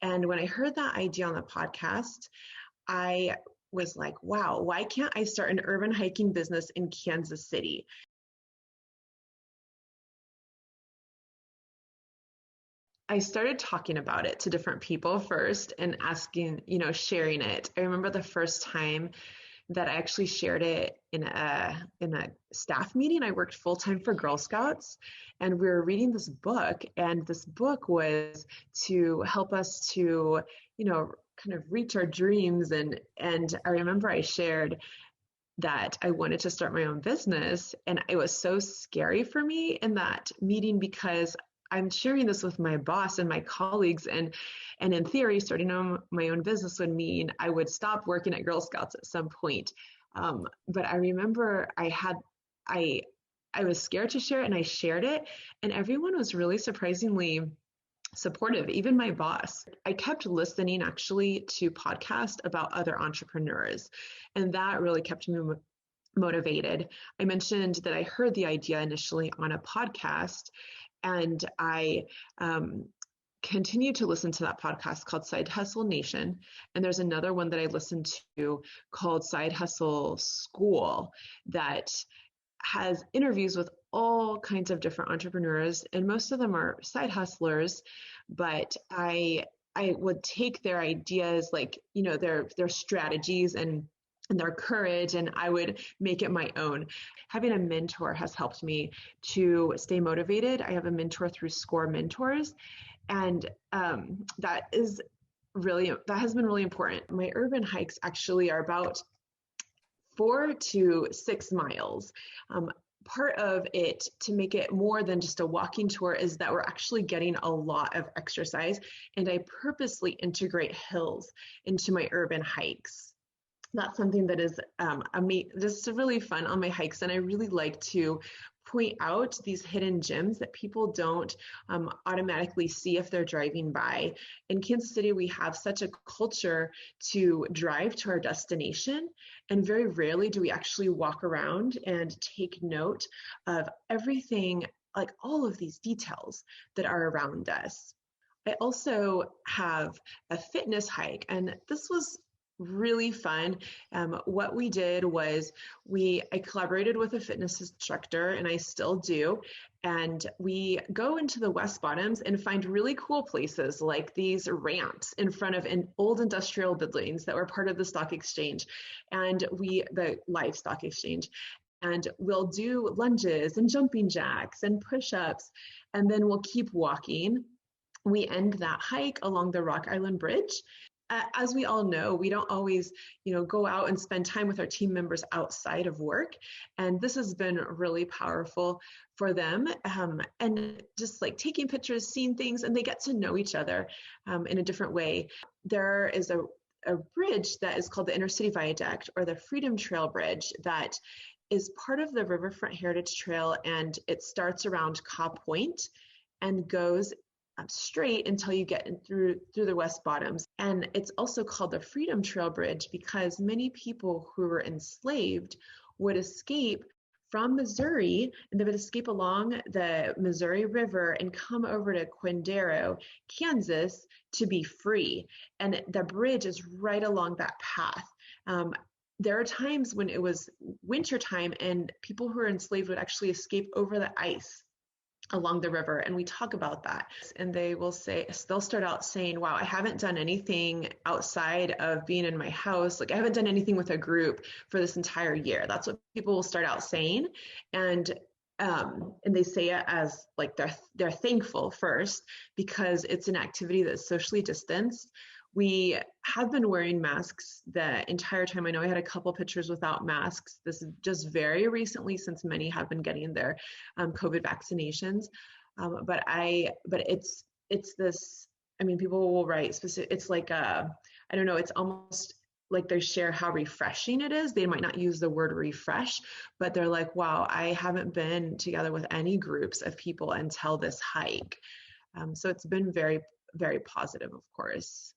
And when I heard that idea on the podcast, I was like, wow, why can't I start an urban hiking business in Kansas City? I started talking about it to different people first and asking, sharing it. I remember the first time that I actually shared it in a staff meeting. I worked full time for Girl Scouts, and we were reading this book, and this book was to help us to, kind of reach our dreams. And I remember I shared that I wanted to start my own business, and it was so scary for me in that meeting because I'm sharing this with my boss and my colleagues, and in theory, starting my own business would mean I would stop working at Girl Scouts at some point. But I remember I I was scared to share it, and I shared it, and everyone was really surprisingly supportive, even my boss. I kept listening actually to podcasts about other entrepreneurs, and that really kept me motivated. I mentioned that I heard the idea initially on a podcast, and I continue to listen to that podcast called Side Hustle Nation. And there's another one that I listened to called Side Hustle School that has interviews with all kinds of different entrepreneurs, and most of them are side hustlers. But I would take their ideas, like their strategies and their courage, and I would make it my own. Having a mentor has helped me to stay motivated. I have a mentor through SCORE Mentors, and that has been really important. My urban hikes actually are about 4 to 6 miles. Part of it, to make it more than just a walking tour, is that we're actually getting a lot of exercise, and I purposely integrate hills into my urban hikes. That's something that is just really fun on my hikes, and I really like to point out these hidden gems that people don't automatically see if they're driving by. In Kansas City, we have such a culture to drive to our destination, and very rarely do we actually walk around and take note of everything, like all of these details that are around us. I also have a fitness hike, and this was really fun. What we did was I collaborated with a fitness instructor, and I still do, and we go into the West Bottoms and find really cool places like these ramps in front of old industrial buildings that were part of the stock exchange, and the livestock exchange. And we'll do lunges and jumping jacks and push-ups, and then we'll keep walking. We end that hike along the Rock Island Bridge. As we all know, we don't always, go out and spend time with our team members outside of work. And this has been really powerful for them. And just like taking pictures, seeing things, and they get to know each other in a different way. There is a bridge that is called the Intercity Viaduct, or the Freedom Trail Bridge, that is part of the Riverfront Heritage Trail. And it starts around Caw Point and goes straight until you get through the West Bottoms. And it's also called the Freedom Trail Bridge because many people who were enslaved would escape from Missouri, and they would escape along the Missouri River and come over to Quindaro, Kansas, to be free. And the bridge is right along that path. There are times when it was wintertime and people who were enslaved would actually escape over the ice along the river, and we talk about that. And they'll start out saying, wow, I haven't done anything outside of being in my house. Like, I haven't done anything with a group for this entire year. That's what people will start out saying. And they say it as like they're thankful first because it's an activity that's socially distanced. We have been wearing masks the entire time. I know I had a couple pictures without masks. This is just very recently, since many have been getting their COVID vaccinations. But it's this. I mean, people will write specific. It's like I don't know. It's almost like they share how refreshing it is. They might not use the word refresh, but they're like, wow, I haven't been together with any groups of people until this hike. So it's been very, very positive, of course.